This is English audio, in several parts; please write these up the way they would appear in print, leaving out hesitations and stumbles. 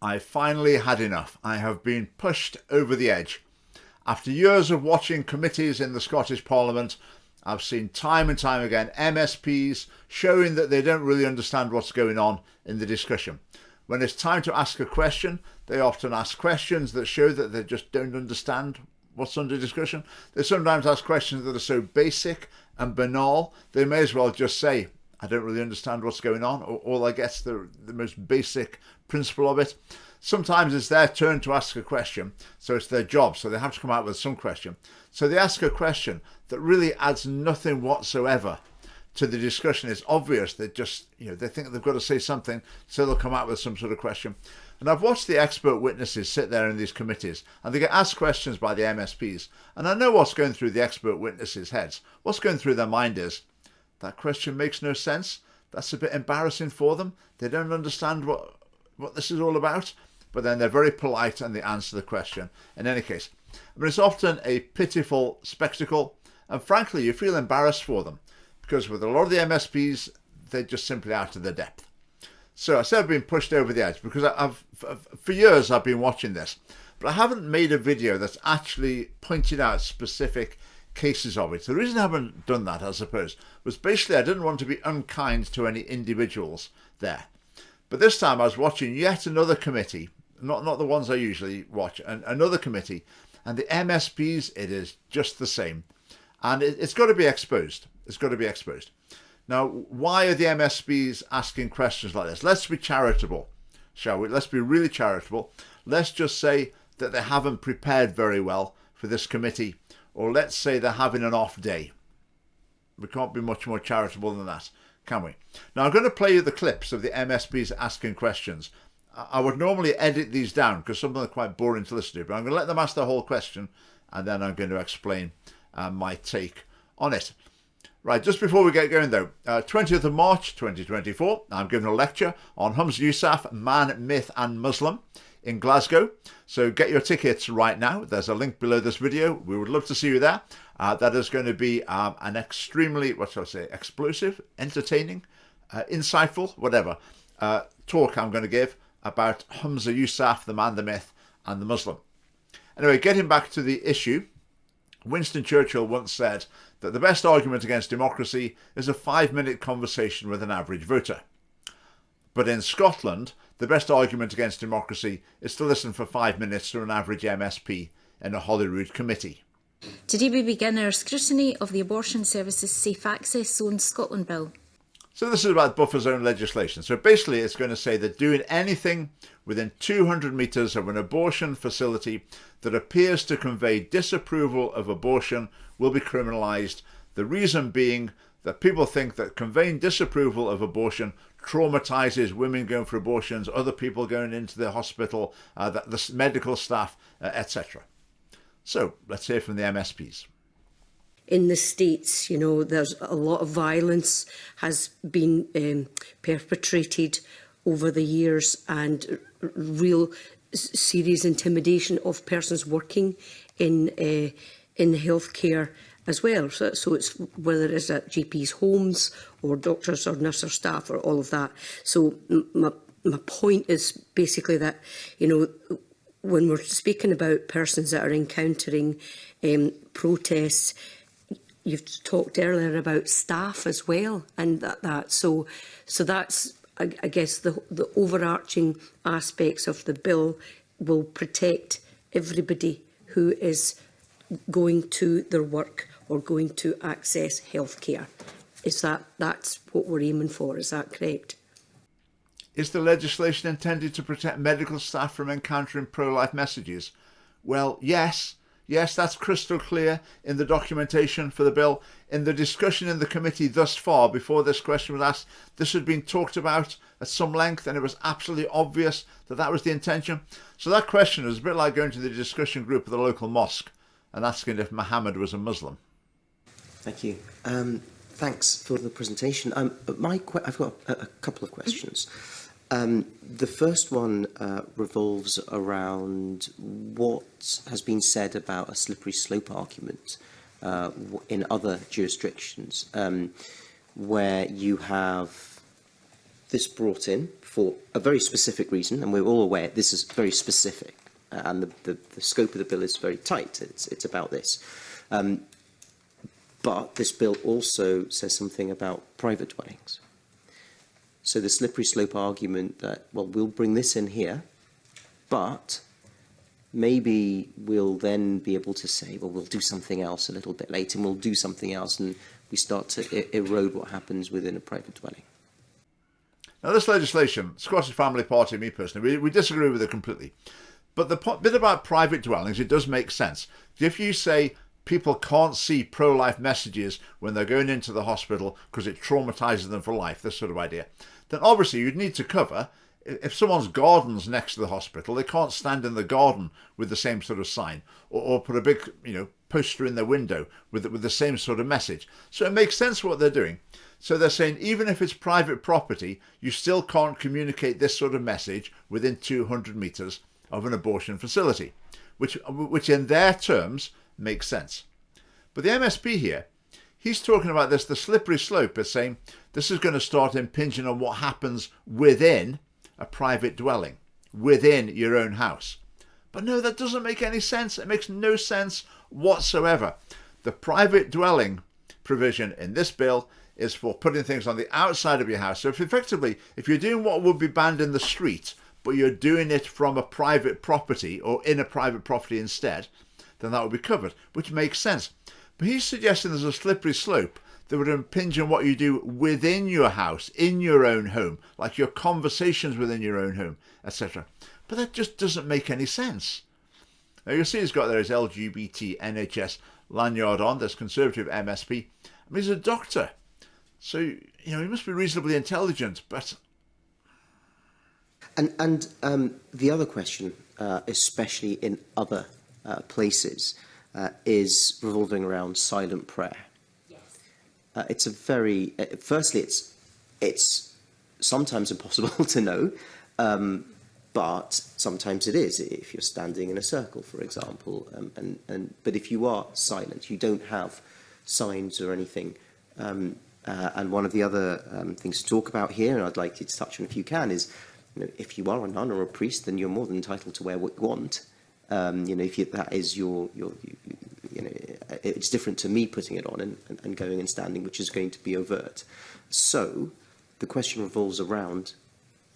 I finally had enough. I have been pushed over the edge. After years of watching committees in the Scottish Parliament, I've seen time and time again MSPs showing that they don't really understand what's going on in the discussion. When it's time to ask a question, they often ask questions that show that they just don't understand what's under discussion. They sometimes ask questions that are so basic and banal, they may as well just say, I don't really understand what's going on, or all I guess the most basic principle of it. Sometimes it's their turn to ask a question, so it's their job, so they have to come out with some question. So they ask a question that really adds nothing whatsoever to the discussion. It's obvious they just, they think they've got to say something, so they'll come out with some sort of question. And I've watched the expert witnesses sit there in these committees, and they get asked questions by the MSPs, and I know what's going through the expert witnesses' heads. What's going through their mind is, that question makes no sense. That's a bit embarrassing for them. They don't understand what this is all about. But then they're very polite and they answer the question. In any case, it's often a pitiful spectacle. And frankly, you feel embarrassed for them. Because with a lot of the MSPs, they're just simply out of their depth. So I said I've been pushed over the edge because for years I've been watching this. But I haven't made a video that's actually pointed out specific cases of it. The reason I haven't done that, I suppose, was basically I didn't want to be unkind to any individuals there. But this time I was watching yet another committee, not the ones I usually watch, another committee, and the MSPs, it is just the same. And it's got to be exposed. It's got to be exposed. Now, why are the MSPs asking questions like this? Let's be charitable, shall we? Let's be really charitable. Let's just say that they haven't prepared very well for this committee, or let's say they're having an off day. We can't be much more charitable than that, can we? Now, I'm going to play you the clips of the MSPs asking questions. I would normally edit these down because some of them are quite boring to listen to, but I'm going to let them ask the whole question and then I'm going to explain my take on it. Right, just before we get going though, 20th of March 2024, I'm giving a lecture on Humza Yousaf, Man, Myth and Muslim in Glasgow. So get your tickets right now. There's a link below this video. We would love to see you there. That is going to be an extremely, explosive, entertaining, insightful, whatever, talk I'm going to give about Humza Yousaf, the man, the myth and the Muslim. Anyway, getting back to the issue, Winston Churchill once said that the best argument against democracy is a 5-minute conversation with an average voter. But in Scotland, the best argument against democracy is to listen for 5 minutes to an average MSP in a Holyrood committee. Today we begin our scrutiny of the Abortion Services Safe Access Zone Scotland Bill. So this is about buffer zone legislation. So basically it's going to say that doing anything within 200 metres of an abortion facility that appears to convey disapproval of abortion will be criminalised. The reason being that people think that conveying disapproval of abortion traumatises women going for abortions, other people going into the hospital, the medical staff, etc. So let's hear from the MSPs. In the States, there's a lot of violence has been perpetrated over the years and real serious intimidation of persons working in healthcare as well. So it's whether it's at GPs' homes or doctors or nurse or staff or all of that. So my point is basically that, when we're speaking about persons that are encountering protests, you've talked earlier about staff as well, and that. So that's, I guess, the overarching aspects of the bill will protect everybody who is going to their work or going to access healthcare. That's what we're aiming for? Is that correct? Is the legislation intended to protect medical staff from encountering pro-life messages? Well, yes. Yes, that's crystal clear in the documentation for the bill. In the discussion in the committee thus far, before this question was asked, this had been talked about at some length, and it was absolutely obvious that that was the intention. So that question is a bit like going to the discussion group of the local mosque and asking if Muhammad was a Muslim. Thank you. Thanks for the presentation. I've got a couple of questions. The first one revolves around what has been said about a slippery slope argument in other jurisdictions, where you have this brought in for a very specific reason, and we're all aware this is very specific, and the scope of the bill is very tight. It's about this. But this bill also says something about private dwellings. So the slippery slope argument that, well, we'll bring this in here, but maybe we'll then be able to say, well, we'll do something else a little bit later, and we'll do something else, and we start to erode what happens within a private dwelling. Now, this legislation, Scottish Family Party, me personally, we disagree with it completely. But the bit about private dwellings, it does make sense. If you say people can't see pro-life messages when they're going into the hospital because it traumatises them for life, this sort of idea, then obviously you'd need to cover, if someone's garden's next to the hospital, they can't stand in the garden with the same sort of sign, or put a big, poster in their window with the same sort of message. So it makes sense what they're doing. So they're saying even if it's private property, you still can't communicate this sort of message within 200 metres of an abortion facility, which in their terms makes sense. But the MSP here, he's talking about this, the slippery slope, is saying this is going to start impinging on what happens within a private dwelling, within your own house. But no, that doesn't make any sense. It makes no sense whatsoever. The private dwelling provision in this bill is for putting things on the outside of your house. So if you're doing what would be banned in the street, but you're doing it from a private property or in a private property instead, then that would be covered, which makes sense. But he's suggesting there's a slippery slope that would impinge on what you do within your house, in your own home, like your conversations within your own home, etc. But that just doesn't make any sense. Now you'll see he's got there his LGBT NHS lanyard on, this Conservative MSP. I mean, he's a doctor, so he must be reasonably intelligent, but... And the other question, especially in other places, is revolving around silent prayer. It's a very... firstly, it's sometimes impossible to know, but sometimes it is, if you're standing in a circle, for example. But if you are silent, you don't have signs or anything. And one of the other things to talk about here, and I'd like you to touch on if you can, is if you are a nun or a priest, then you're more than entitled to wear what you want. If that is it's different to me putting it on and going and standing, which is going to be overt. So the question revolves around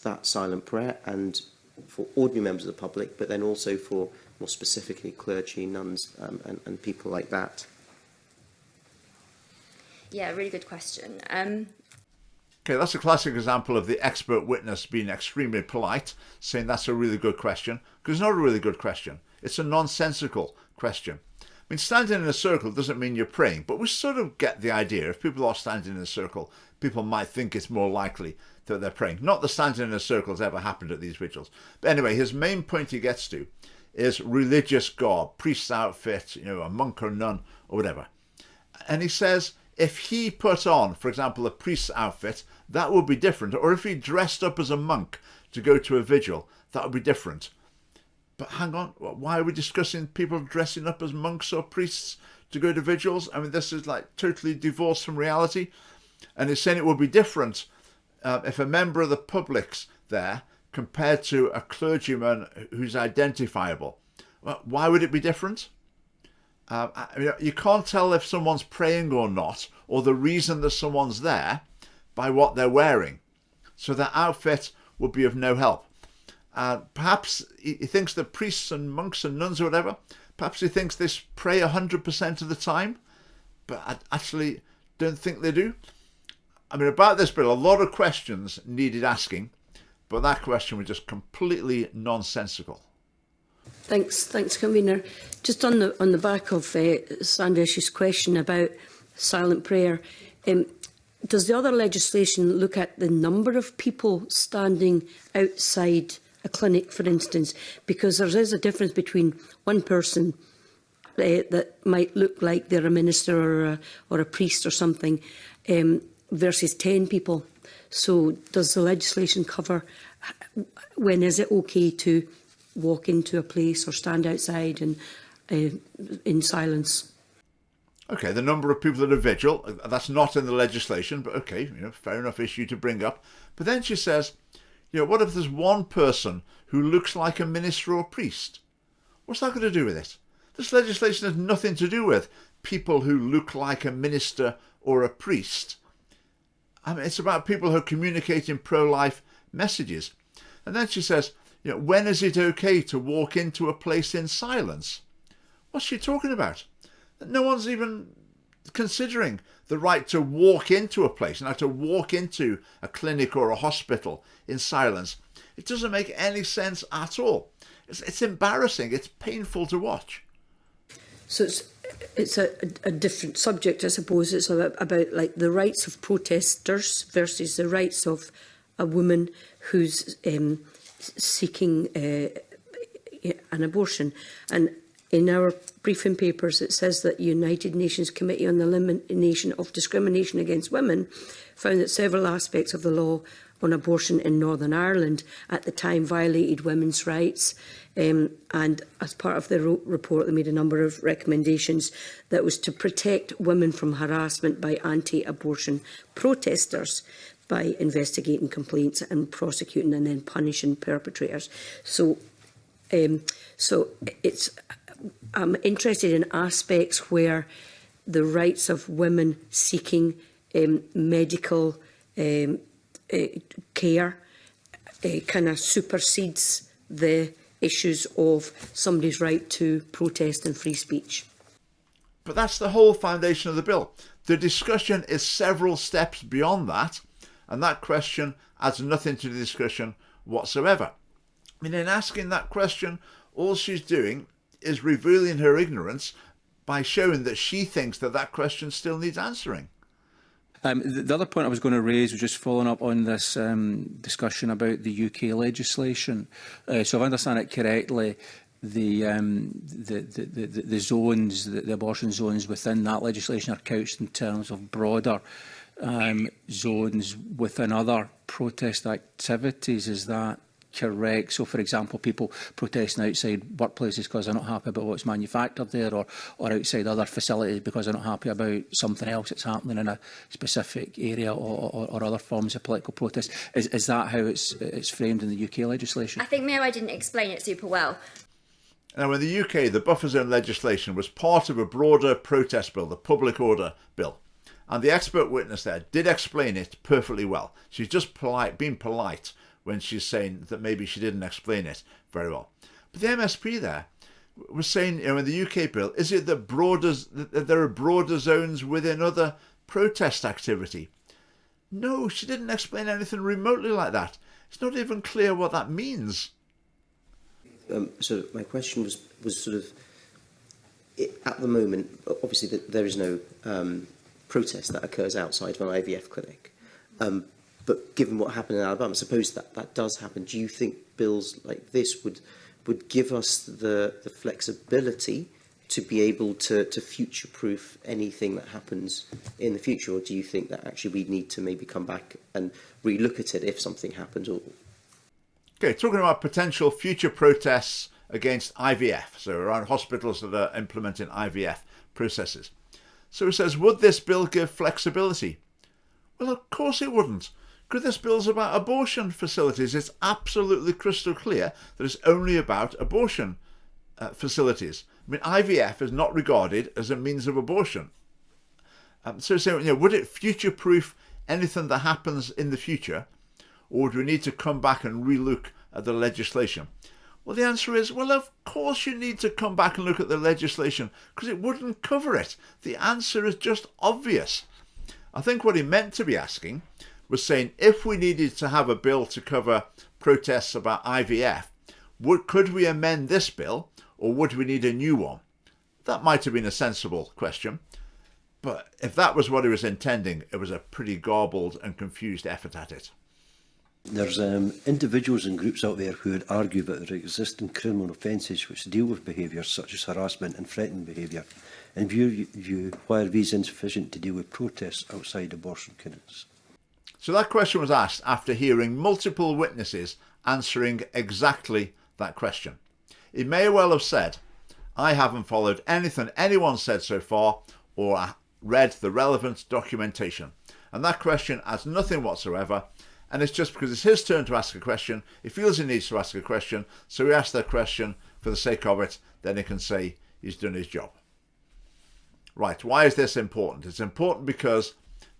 that silent prayer, and for ordinary members of the public, but then also for more specifically clergy, nuns, and people like that. Yeah, really good question. Okay, that's a classic example of the expert witness being extremely polite, saying that's a really good question, because it's not a really good question. It's a nonsensical question. I mean, standing in a circle doesn't mean you're praying, but we sort of get the idea. If people are standing in a circle, people might think it's more likely that they're praying. Not that standing in a circle has ever happened at these vigils. But anyway, his main point he gets to is religious garb, priest's outfit, a monk or nun or whatever. And he says if he put on, for example, a priest's outfit, that would be different. Or if he dressed up as a monk to go to a vigil, that would be different. But hang on, why are we discussing people dressing up as monks or priests to go to vigils? I mean, this is like totally divorced from reality. And he's saying it would be different if a member of the public's there compared to a clergyman who's identifiable. Well, why would it be different? You can't tell if someone's praying or not, or the reason that someone's there, by what they're wearing. So their outfit would be of no help. Perhaps he thinks that priests and monks and nuns or whatever, perhaps he thinks they pray 100% of the time, but I actually don't think they do. I mean, about this bill, a lot of questions needed asking, but that question was just completely nonsensical. Thanks, Convener. Just on the back of Sandesh's question about silent prayer, does the other legislation look at the number of people standing outside a clinic, for instance? Because there is a difference between one person that might look like they're a minister or a priest or something, versus 10 people. So does the legislation cover when is it okay to walk into a place or stand outside and in silence? Okay, the number of people that are vigil, that's not in the legislation, but okay, fair enough issue to bring up. But then she says, what if there's one person who looks like a minister or priest? What's that going to do with it? This legislation has nothing to do with people who look like a minister or a priest. I mean, it's about people who are communicating pro-life messages. And then she says, when is it okay to walk into a place in silence? What's she talking about? No one's even considering the right to walk into a place, and to walk into a clinic or a hospital in silence. It doesn't make any sense at all. It's embarrassing. It's painful to watch. So it's a different subject, I suppose. It's about like the rights of protesters versus the rights of a woman who's seeking an abortion. And in our briefing papers, it says that the United Nations Committee on the Elimination of Discrimination Against Women found that several aspects of the law on abortion in Northern Ireland at the time violated women's rights. And as part of the report, they made a number of recommendations that was to protect women from harassment by anti-abortion protesters by investigating complaints and prosecuting and then punishing perpetrators. So I'm interested in aspects where the rights of women seeking medical care kind of supersedes the issues of somebody's right to protest and free speech. But that's the whole foundation of the bill. The discussion is several steps beyond that, and that question adds nothing to the discussion whatsoever. I mean, in asking that question, all she's doing is revealing her ignorance by showing that she thinks that question still needs answering. The other point I was going to raise was just following up on this discussion about the UK legislation. So if I understand it correctly, the zones, the abortion zones within that legislation are couched in terms of broader zones within other protest activities. Is that correct? So, for example, people protesting outside workplaces because they're not happy about what's manufactured there, or outside other facilities because they're not happy about something else that's happening in a specific area, or other forms of political protest. Is that how it's framed in the UK legislation? I think maybe I didn't explain it super well. Now, in the UK, the buffer zone legislation was part of a broader protest bill, the Public Order Bill. And the expert witness there did explain it perfectly well. She's just being polite when she's saying that maybe she didn't explain it very well. But the MSP there was saying, in the UK bill, is it that there are broader zones within other protest activity? No, she didn't explain anything remotely like that. It's not even clear what that means. So my question was sort of, at the moment, obviously there is no protest that occurs outside of an IVF clinic. But given what happened in Alabama, suppose that does happen. Do you think bills like this would give us the flexibility to be able to future-proof anything that happens in the future? Or do you think that actually we need to maybe come back and relook at it if something happens? Okay, talking about potential future protests against IVF, so around hospitals that are implementing IVF processes. So it says, would this bill give flexibility? Well, of course it wouldn't. Because this bill's about abortion facilities. It's absolutely crystal clear that it's only about abortion facilities. I mean, IVF is not regarded as a means of abortion. So would it future-proof anything that happens in the future? Or do we need to come back and relook at the legislation? Well, the answer is, well, of course you need to come back and look at the legislation, because it wouldn't cover it. The answer is just obvious. I think what he meant to be asking was saying, if we needed to have a bill to cover protests about IVF, could we amend this bill, or would we need a new one? That might have been a sensible question. But if that was what he was intending, it was a pretty garbled and confused effort at it. There's individuals and groups out there who would argue that there are existing criminal offences which deal with behaviours such as harassment and threatening behaviour. In your view, why are these insufficient to deal with protests outside abortion clinics? So that question was asked after hearing multiple witnesses answering exactly that question. He may well have said, I haven't followed anything anyone said so far. or read the relevant documentation. And that question adds nothing whatsoever, and it's just because it's his turn to ask a question, he feels he needs to ask a question, so he asks that question for the sake of it, then he can say he's done his job. Right, why is this important? It's important because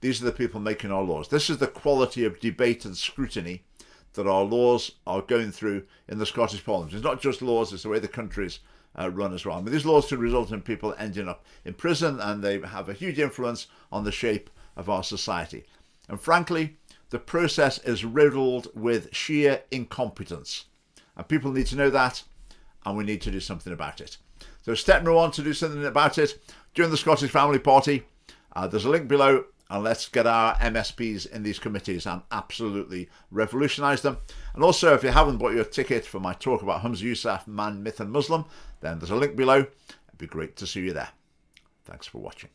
these are the people making our laws. This is the quality of debate and scrutiny that our laws are going through in the Scottish Parliament. It's not just laws, it's the way the country's run as well. I mean, these laws could result in people ending up in prison, and they have a huge influence on the shape of our society. And frankly, the process is riddled with sheer incompetence. And people need to know that, and we need to do something about it. So step number one to do something about it, join the Scottish Family Party. There's a link below, and let's get our MSPs in these committees and absolutely revolutionise them. And also, if you haven't bought your ticket for my talk about Humza Yousaf, Man, Myth and Muslim, then there's a link below. It'd be great to see you there. Thanks for watching.